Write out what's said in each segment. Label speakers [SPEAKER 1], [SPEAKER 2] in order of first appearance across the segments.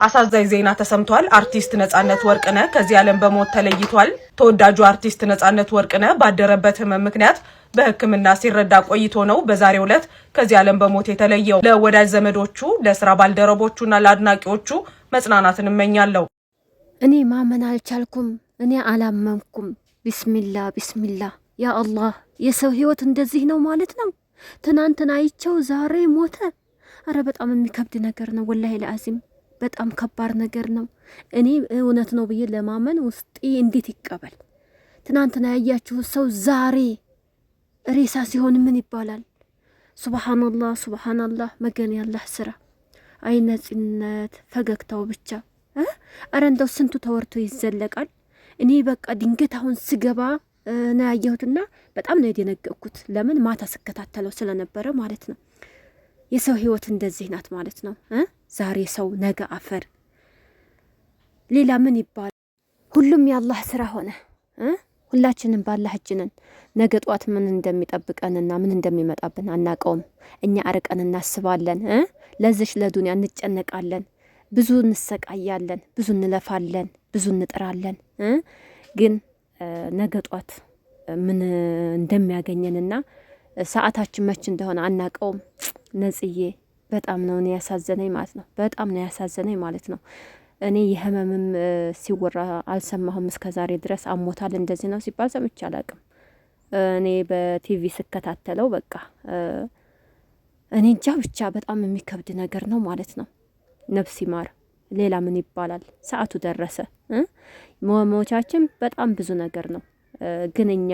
[SPEAKER 1] አሳዛኝ ዜና ተሰምቷል። አርቲስት ነጻነት ወርቅነህ ከዚህ ዓለም በሞት ተለይቷል። ተወዳጁ አርቲስት ነጻነት ወርቅነህ ባደረበት ህመም ምክንያት በሕክምና ሲረዳ ቆይቶ ነው በዛሬው ዕለት ከዚህ ዓለም በሞት የተለየው። ለወዳጅ ዘመዶቹ፣ ለስራ ባልደረቦቹና ለአድናቂዎቹ መጽናናትን እመኛለሁ።
[SPEAKER 2] እኔ ማመን አልቻልኩም። እኔ አላመንኩም። ቢስሚላ ያ አላህ፣ የሰው ህይወት እንደዚህ ነው ማለት ነው። ትናንትና አይቸው ዛሬ ሞተ። አረ በጣም የሚከብድ ነገር ነው ወላሂ ለአዚም በጣም ከባድ ነገር ነው። እኔ እውነት ነው ብዬ ለማመን ውስጤ እንዴት ይቀበል? ትናንትና ያያችሁት ሰው ዛሬ ሬሳ ሲሆን ምን ይባላል? ሱብሃንአላህ መገን ያላህ ስራ። አይነጽነት ፈገግታው ብቻ አረ እንደው ስንቱ ተወርቶ ይዘለቃል። እኔ በቃ ድንገት አሁን ስገባ ነው ያየሁትና በጣም ነው የደነገጥኩት። ለምን ማታ ስከታተለው ስለነበረ ማለት ነው። የሰው ህይወት እንደዚህ ናት ማለት ነው። ዛሬ ሰው ነገ አፈር። ሌላ ምን ይባል? ሁሉም የአላህ ስራ ሆነ። ሁላችንም ባላህ እጅ ነን። ነገ ጧት ምን እንደሚጠብቀንና ምን እንደሚመጣብን አናቀውም። እኛ አርቀን እናስባለን። ለዚሽ ለዱንያ እንጨነቃለን፣ ብዙ እንሰቃያለን፣ ብዙ እንለፋለን፣ ብዙ እንጥራለን። ግን ነገ ጧት ምን እንደሚያገኘንና ሰዓታችን መች እንደሆነ አናቀውም። ነጽዬ በጣም ነው ያሳዘነኝ ማለት ነው። በጣም ነው ያሳዘነኝ ማለት ነው። እኔ የህመምም ሲወራ አልሰማሁም እስከዛሬ ድረስ። አሞታል እንደዚህ ነው ሲባል ሰምቼ አላቅም። እኔ በቲቪ ስከታተለው በቃ እኔ እንጃ ብቻ በጣም የሚከብድ ነገር ነው ማለት ነው። ነፍስ ይማር። ሌላ ምን ይባላል? ሰዓቱ ደረሰ። መሞቻችን በጣም ብዙ ነገር ነው። ግን እኛ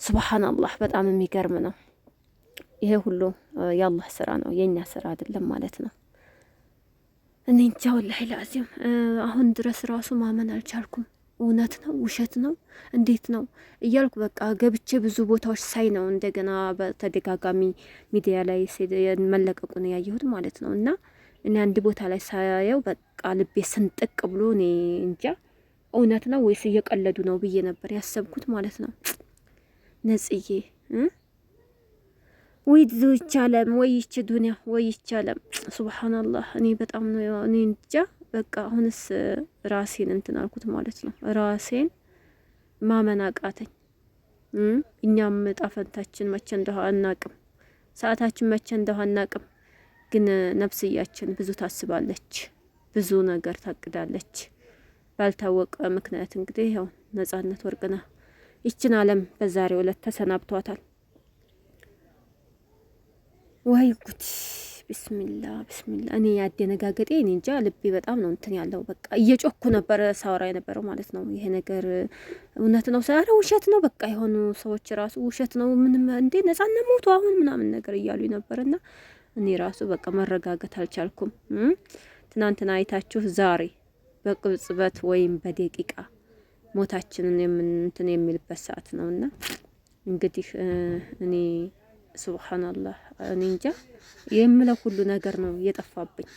[SPEAKER 2] ሱብሃንአላህ በጣም የሚገርም ነው። ይሄ ሁሉ የአላህ ስራ ነው፣ የኛ ስራ አይደለም ማለት ነው። እኔ እንጃ ወላሂ ለአዚም አሁን ድረስ ራሱ ማመን አልቻልኩም። እውነት ነው ውሸት ነው እንዴት ነው እያልኩ በቃ ገብቼ ብዙ ቦታዎች ሳይ ነው እንደገና በተደጋጋሚ ሚዲያ ላይ መለቀቁን ያየሁት ማለት ነው። እና እኔ አንድ ቦታ ላይ ሳያየው በቃ ልቤ ስንጥቅ ብሎ እኔ እንጃ እውነት ነው ወይስ እየቀለዱ ነው ብዬ ነበር ያሰብኩት ማለት ነው። ነጽዬ ወይ ይቻለም ወይ ይች ዱንያ ወይ ይቻለም። ሱብሃንአላህ እኔ በጣም ነው እኔ እንጃ በቃ አሁንስ ራሴን እንትን አልኩት ማለት ነው። ራሴን ማመን አቃተኝ። እኛም ጣፈንታችን መቼ እንደሆነ አናቅም፣ ሰዓታችን መቼ እንደሆነ አናቅም። ግን ነፍስያችን ብዙ ታስባለች፣ ብዙ ነገር ታቅዳለች። ባልታወቀ ምክንያት እንግዲህ ያው ነጻነት ወርቅነህ ይችን ዓለም በዛሬው ዕለት ተሰናብቷታል። ወይ ጉድ! ቢስሚላ። እኔ ያደነጋገጤ እኔ እንጃ ልቤ በጣም ነው እንትን ያለው። በቃ እየጮኩ ነበር ሳወራ የነበረው ማለት ነው። ይሄ ነገር እውነት ነው ሳይሆን ውሸት ነው። በቃ የሆኑ ሰዎች ራሱ ውሸት ነው ምንም እንዴ ነጻነት ሞቱ አሁን ምናምን ነገር እያሉ ነበርና እኔ ራሱ በቃ መረጋጋት አልቻልኩም። ትናንትና አይታችሁ ዛሬ በቅጽበት ወይም በደቂቃ ሞታችንን እንትን የሚልበት ሰዓት ነውና እንግዲህ እኔ ሱብሃንአላህ እኔ እንጃ የምለው ሁሉ ነገር ነው የጠፋብኝ።